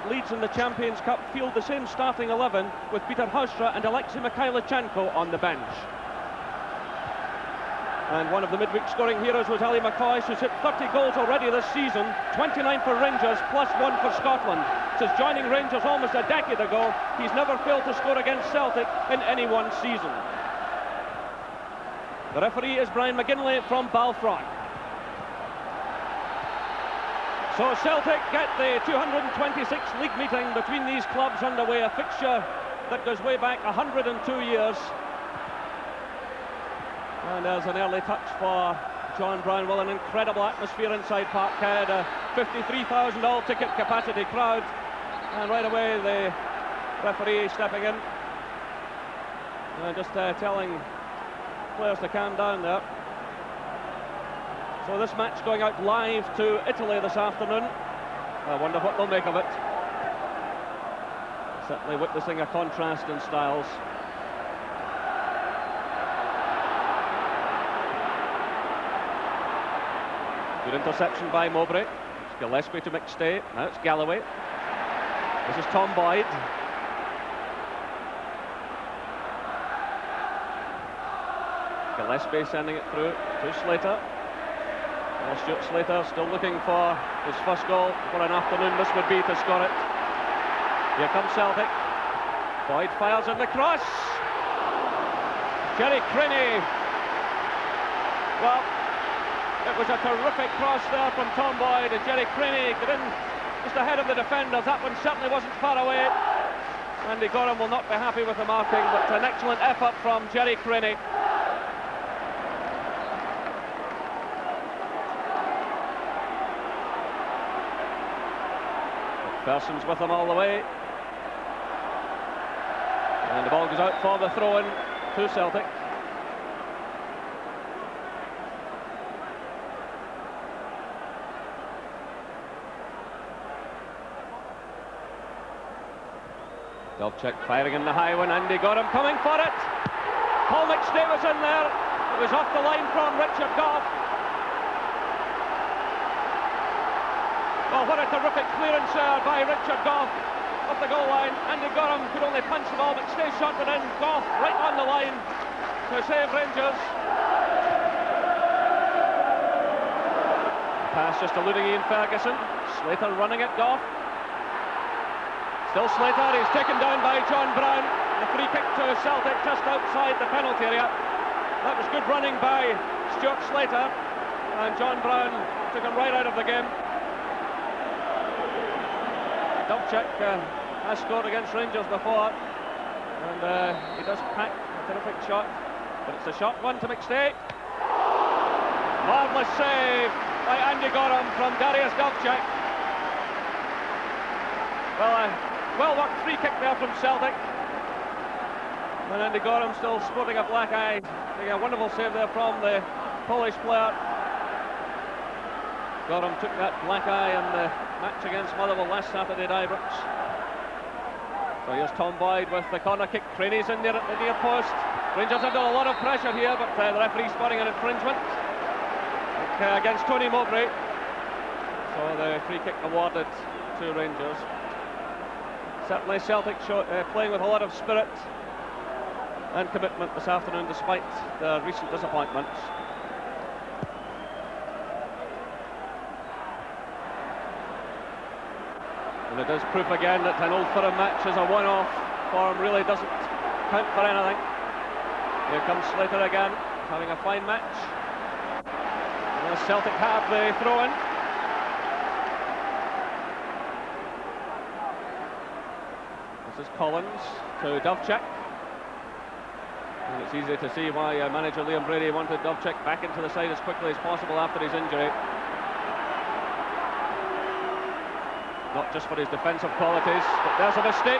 Leeds in the Champions Cup field the same starting 11 with Peter Haustra and Alexei Mikhailichenko on the bench. And one of the midweek scoring heroes was Ali McCoy, who's hit 30 goals already this season, 29 for Rangers, plus 1 for Scotland. Since joining Rangers almost a decade ago, he's never failed to score against Celtic in any one season. The referee is Brian McGinley from Balfron. So Celtic get the 226th league meeting between these clubs underway, a fixture that goes way back 102 years. And there's an early touch for John Brown. Well, an incredible atmosphere inside Parkhead, a 53,000 all-ticket capacity crowd. And right away the referee stepping in. Just telling players to calm down there. So this match going out live to Italy this afternoon. I wonder what they'll make of it. Certainly witnessing a contrast in styles. Good interception by Mowbray. It's Gillespie to McStay. Now it's Galloway. This is Tom Boyd. Gillespie sending it through to Slater. Well, Stuart Slater still looking for his first goal for an afternoon. This would be to score it. Here comes Celtic. Boyd fires in the cross. Jerry Crenny. Well, it was a terrific cross there from Tom Boyd, and Jerry Crenny got in just ahead of the defenders. That one certainly wasn't far away. Andy Gorham will not be happy with the marking, but an excellent effort from Jerry Crenny. Persons with him all the way. And the ball goes out for the throw-in to Celtic. Dovcik firing in the high one, Andy Gorham coming for it. Paul McStay was in there. It was off the line from Richard Gough. Well, what a terrific clearance there by Richard Gough off the goal line. Andy Gorham could only punch the ball, McStay shot it in. Gough right on the line to save Rangers. Pass just eluding Ian Ferguson. Slater running at Gough. Still Slater, he's taken down by John Brown. The free kick to Celtic just outside the penalty area. That was good running by Stuart Slater, and John Brown took him right out of the game. Dovcik has scored against Rangers before, and he does pack a terrific shot, but it's a short one to McStay. Marvellous save by Andy Gorham from Darius Dovcik. Well worked free kick there from Celtic. And Andy Gorham still sporting a black eye. Making a wonderful save there from the Polish player. Gorham took that black eye in the match against Motherwell last Saturday at Ibrox. So here's Tom Boyd with the corner kick. Crenny's in there at the near post. Rangers under a lot of pressure here, but the referee spotting an infringement against Tony Mowbray. So the free kick awarded to Rangers. Certainly Celtic playing with a lot of spirit and commitment this afternoon, despite their recent disappointments. And it is proof again that an Old Firm match is a one-off. Form really doesn't count for anything. Here comes Slater again, having a fine match. And Celtic have the throw-in. This is Collins to Dovcik. And it's easy to see why manager Liam Brady wanted Dovcik back into the side as quickly as possible after his injury. Not just for his defensive qualities, but there's a mistake.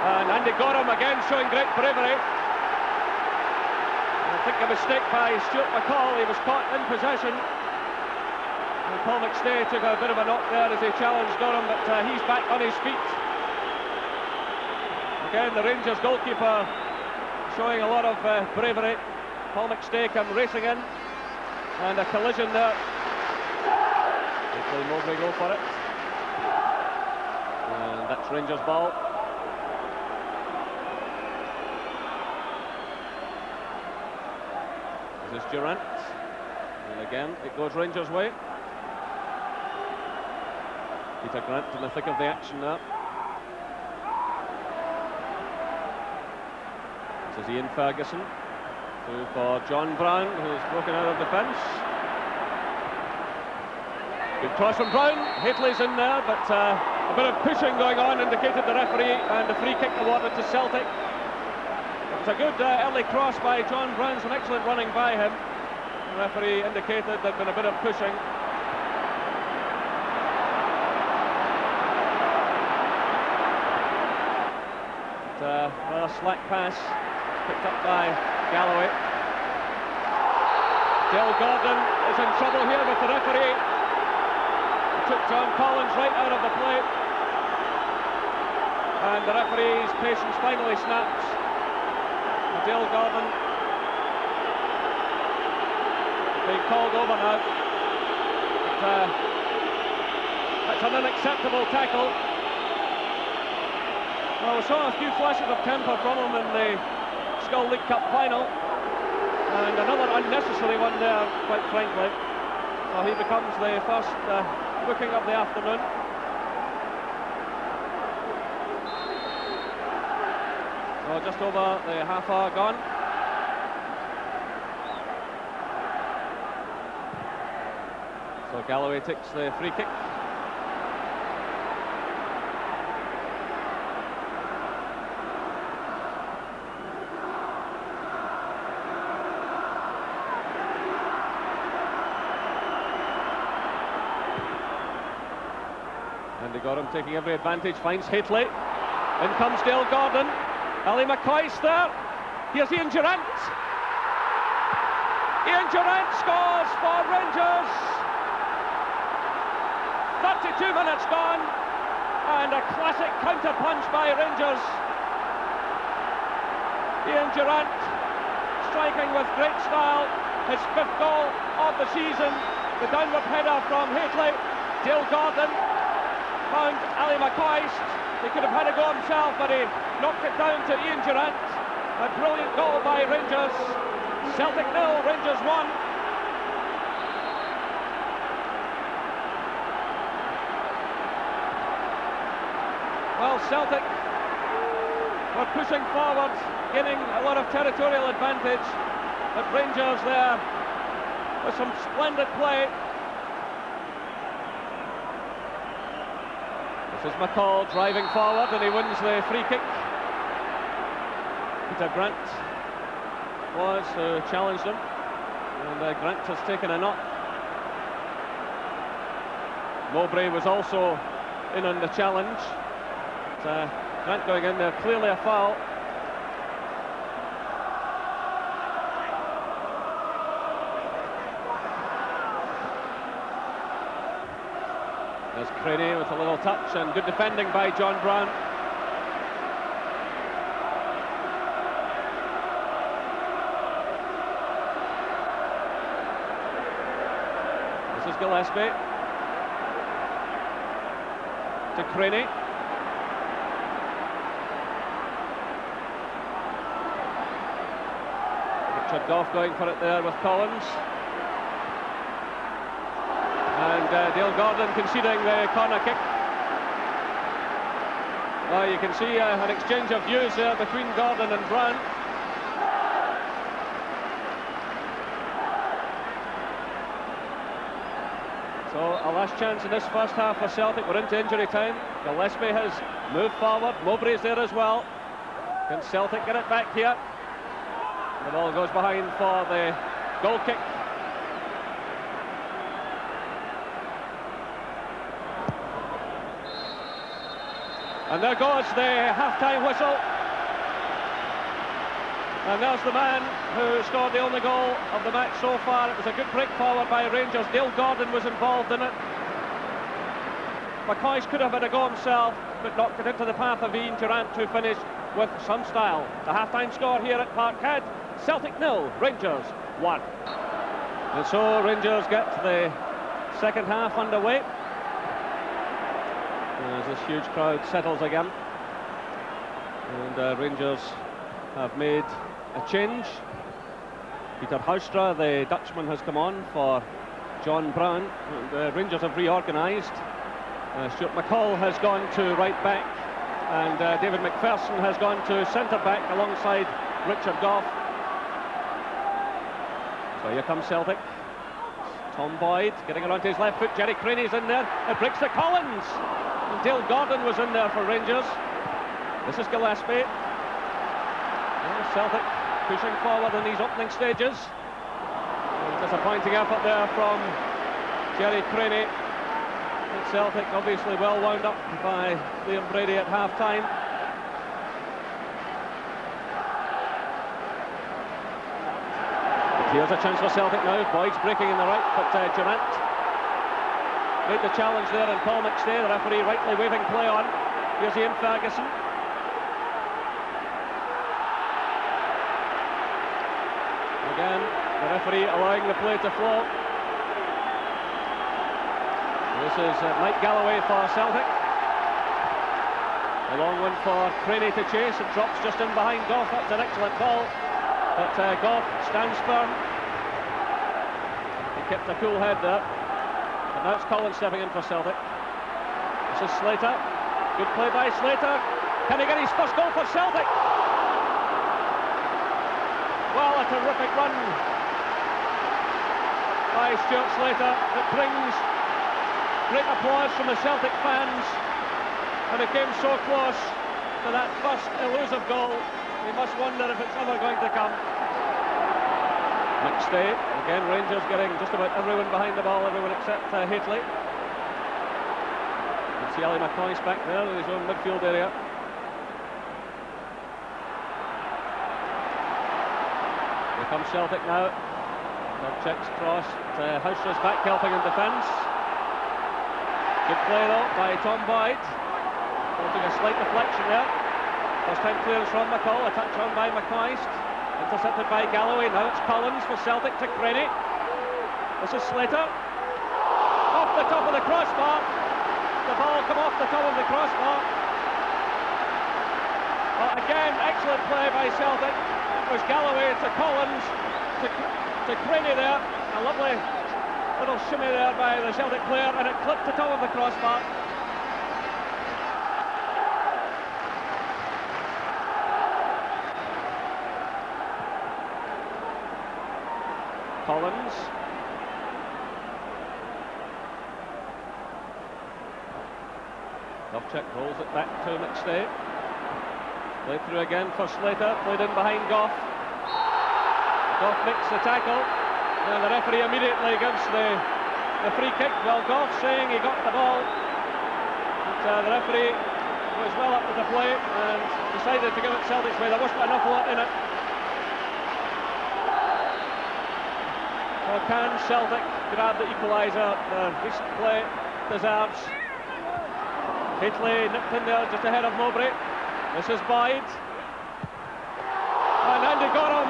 And Andy Gorham again showing great bravery. And I think a mistake by Stuart McCall. He was caught in possession. And Paul McStay took a bit of a knock there as he challenged Gorham, but he's back on his feet. Again, the Rangers goalkeeper showing a lot of bravery. Paul McStay come racing in, and a collision there. Hopefully Mowbray go for it. It's Rangers ball. This is Durant. And again, it goes Rangers' way. Peter Grant in the thick of the action now. This is Ian Ferguson. Through for John Brown, who's broken out of defence. Good cross from Brown. Hateley's in there, but a bit of pushing going on indicated the referee, and a free kick awarded to Celtic. It's a good early cross by John Brown, some excellent running by him. The referee indicated there'd been a bit of pushing. Rather slack pass, picked up by Galloway. Dale Gordon is in trouble here with the referee. He took John Collins right out of the play, and the referee's patience finally snaps. Dale Gordon being called over now. But, that's an unacceptable tackle. Well, we saw a few flashes of temper from him in the Skull League Cup final, and another unnecessary one there, quite frankly. So he becomes the first booking of the afternoon. So just over the half hour gone. So Galloway takes the free kick. And they got him taking every advantage, finds Hateley. In comes Dale Gordon. Ali McCoy's there. Here's Ian Durant. Ian Durant scores for Rangers. 32 minutes gone, and a classic counter-punch by Rangers. Ian Durant striking with great style. His 5th goal of the season. The downward header from Hateley. Dale Gordon found Ali McCoy. He could have had a go himself, but he knocked it down to Ian Durant. A brilliant goal by Rangers. Celtic 0, Rangers 1. Well, Celtic were pushing forward, gaining a lot of territorial advantage, but Rangers there with some splendid play. This is McCall driving forward, and he wins the free kick. Peter Grant was who challenged him, and Grant has taken a knock. Mowbray was also in on the challenge. But, Grant going in there, clearly a foul. There's Craney with a little touch, and good defending by John Brown. This is Gillespie to Craney. Richard Goff going for it there with Collins. And Dale Gordon conceding the corner kick. Well, you can see an exchange of views there between Gordon and Brown. So a last chance in this first half for Celtic. We're into injury time. Gillespie has moved forward. Mowbray's there as well. Can Celtic get it back here? The ball goes behind for the goal kick. And there goes the half-time whistle. And there's the man who scored the only goal of the match so far. It was a good break forward by Rangers. Dale Gordon was involved in it. McCoy could have had a go himself, but knocked it into the path of Ian Durant, who finished with some style. The half-time score here at Parkhead: Celtic 0, Rangers 1. And so Rangers get the second half underway. as this huge crowd settles again. And Rangers have made a change. Peter Houstra, the Dutchman, has come on for John Brown. And Rangers have reorganised. Stuart McCall has gone to right back, and David McPherson has gone to centre back alongside Richard Gough. So here comes Celtic. Tom Boyd getting around to his left foot. Jerry Craney's in there. It breaks to Collins. And Dale Gordon was in there for Rangers. This is Gillespie. Celtic pushing forward in these opening stages. Disappointing effort there from Jerry Craney. And Celtic obviously well wound up by Liam Brady at half-time. Here's a chance for Celtic now. Boyd's breaking in the right, but Durant made the challenge there, and Paul McStay, the referee, rightly waving play on. Here's Ian Ferguson. Again, the referee allowing the play to flow. This is Mike Galloway for Celtic. A long one for Craney to chase. It drops just in behind Gough. That's an excellent ball. But Gough stands firm. He kept a cool head there. And now it's Collins stepping in for Celtic. This is Slater. Good play by Slater. Can he get his first goal for Celtic? Well, a terrific run by Stuart Slater that brings great applause from the Celtic fans. And it came so close to that first elusive goal. We must wonder if it's ever going to come. McStay, again Rangers getting just about everyone behind the ball, everyone except Haitley. You see Ali McCoy's back there in his own midfield area. Here comes Celtic now. Checks cross. Houstra's back helping in defence. Good play though by Tom Boyd. Holding a slight deflection there. First time clearance from McCall, a touch on by McCoist. Intercepted by Galloway, now it's Collins for Celtic to Craney. This is Slater. Off the top of the crossbar. The ball come off the top of the crossbar. Well, again, excellent play by Celtic. It was Galloway to Collins, to Craney there. A lovely little shimmy there by the Celtic player, and it clipped the top of the crossbar. Collins. Dovchik rolls it back to McStay. Played through again for Slater, played in behind Gough. Gough makes the tackle, and the referee immediately gives the free kick. Well, Gough saying he got the ball, but the referee was well up with the play and decided to give it Celtic's way. There wasn't enough lot in it. Well, can Celtic grab the equaliser? The recent play deserves. Haitley nipped in there just ahead of Mowbray. This is Boyd. And Andy Gorham.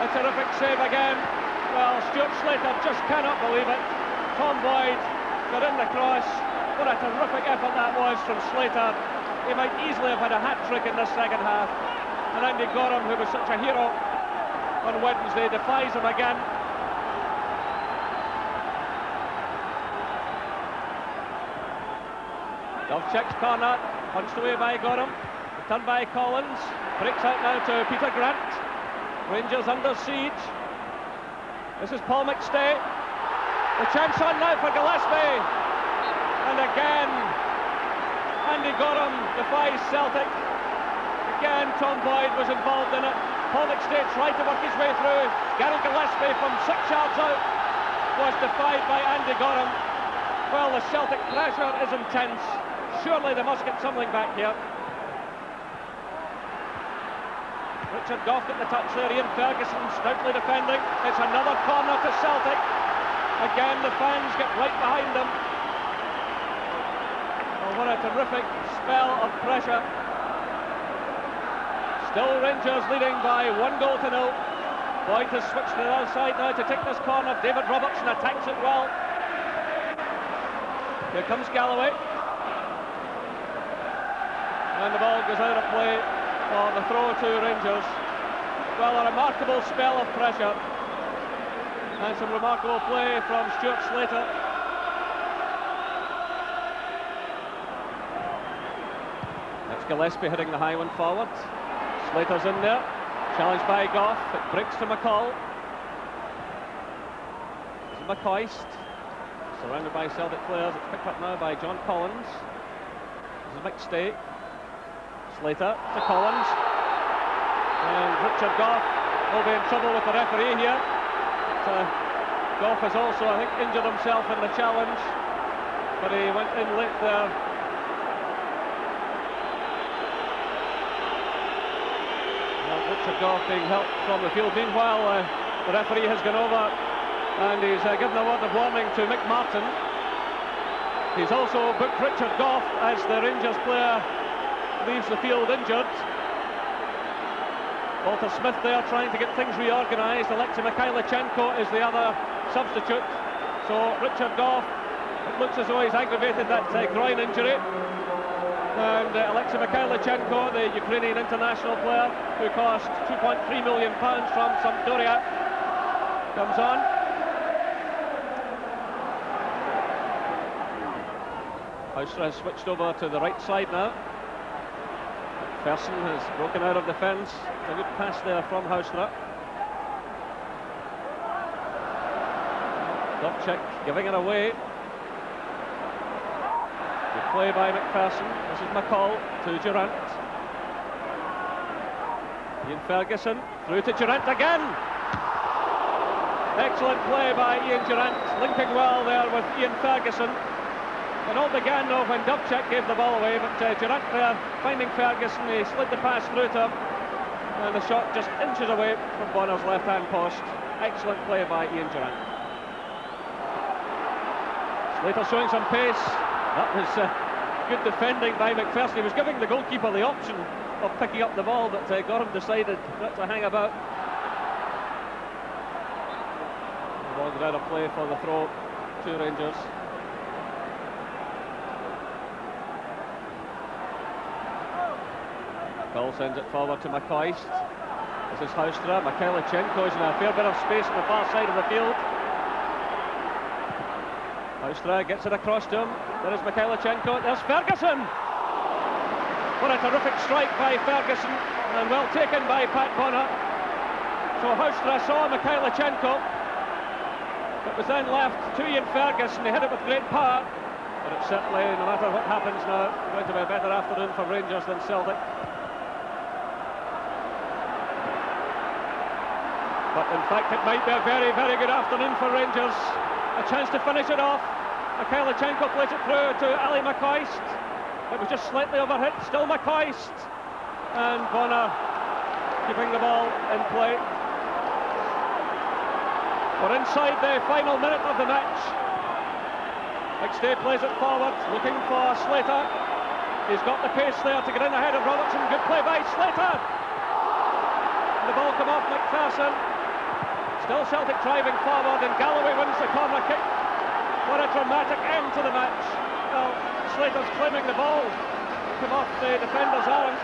A terrific save again. Well, Stuart Slater just cannot believe it. Tom Boyd got in the cross. What a terrific effort that was from Slater. He might easily have had a hat-trick in this second half. And Andy Gorham, who was such a hero on Wednesday, defies him again. Dovchik's corner, punched away by Gorham, returned by Collins, breaks out now to Peter Grant. Rangers under siege. This is Paul McStay. The chance on now for Gillespie. And again, Andy Gorham defies Celtic. Again, Tom Boyd was involved in it. Paul McStay tried to work his way through. Gary Gillespie from 6 yards out was defied by Andy Gorham. Well, the Celtic pressure is intense. Surely they must get something back here. Richard Gough at the touch there. Ian Ferguson stoutly defending. It's another corner to Celtic. Again, the fans get right behind them. Oh, what a terrific spell of pressure. Still Rangers leading by 1-0. Boyd has switched to the other side now to take this corner. David Robertson attacks it well. Here comes Galloway. And the ball goes out of play for the throw to Rangers. Well, a remarkable spell of pressure. And some remarkable play from Stuart Slater. That's Gillespie hitting the high one forward. Slater's in there. Challenged by Goff. It breaks to McCall. This is McCoist. Surrounded by Celtic players. It's picked up now by John Collins. This is McStay. Slater to Collins. And Richard Goff will be in trouble with the referee here. Goff has also, I think, injured himself in the challenge, but he went in late there. Well, Richard Goff being helped from the field. Meanwhile, the referee has gone over and he's given a word of warning to Mick Martin. He's also booked Richard Goff as the Rangers player leaves the field injured. Walter Smith there trying to get things reorganised. Alexei Mikhailichenko is the other substitute. So Richard Goff, it looks as though he's aggravated that groin injury. And Alexei Mikhailichenko, the Ukrainian international player who cost £2.3 million from Sampdoria, comes on. Haustra has switched over to the right side now. Fersen has broken out of defence. A good pass there from Haustra. Dobchek giving it away. Good play by McPherson. This is McCall to Durant. Ian Ferguson through to Durant again. Excellent play by Ian Durant, linking well there with Ian Ferguson. It all began though when Dobchek gave the ball away, but Durant there finding Ferguson, he slid the pass through to him, and the shot just inches away from Bonner's left-hand post. Excellent play by Ian Durant. Slater showing some pace. That was good defending by McPherson. He was giving the goalkeeper the option of picking up the ball, but Gorham decided not to hang about. The ball got out of play for the throw to Rangers. Ball sends it forward to McCoist. This is Haustra. Mikhailichenko is in a fair bit of space on the far side of the field. Haustra gets it across to him. There is Mikhailichenko. There's Ferguson. What a terrific strike by Ferguson, and well taken by Pat Bonner. So Haustra saw Mikhailichenko. It was then left to Ian Ferguson. He hit it with great power, but it's certainly, no matter what happens now, going to be a better afternoon for Rangers than Celtic. But in fact it might be a very, very good afternoon for Rangers. A chance to finish it off. Mikhailichenko plays it through to Ali McCoist. It was just slightly overhit, still McCoist. And Bonner keeping the ball in play. We're inside the final minute of the match. McStay plays it forward, looking for Slater. He's got the pace there to get in ahead of Robertson. Good play by Slater. The ball come off McPherson. Still Celtic driving forward, and Galloway wins the corner kick. What a dramatic end to the match. Well, Slater's claiming the ball. Come off the defender's arm.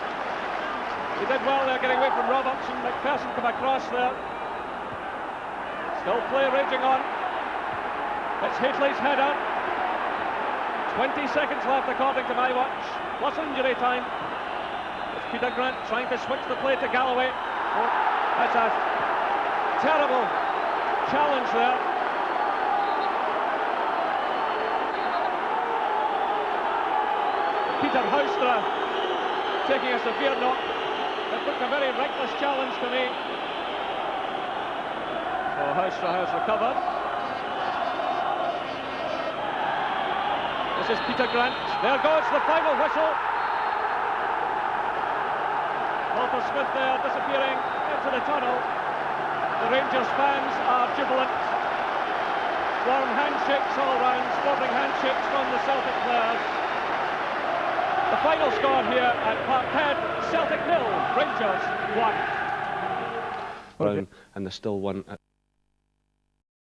He did well there getting away from Robertson. McPherson come across there. Still play raging on. It's Hadley's header. 20 seconds left according to my watch. Plus injury time. It's Peter Grant trying to switch the play to Galloway. Oh, that's a terrible challenge there. Peter Haustra taking a severe knock. It looked a very reckless challenge to me. So Haustra has recovered. This is Peter Grant. There goes the final whistle. Walter Smith there disappearing into the tunnel. The Rangers fans are jubilant. Warm handshakes all round, sporting handshakes from the Celtic players. The final score here at Parkhead, Celtic 0, Rangers 1. And there's still one at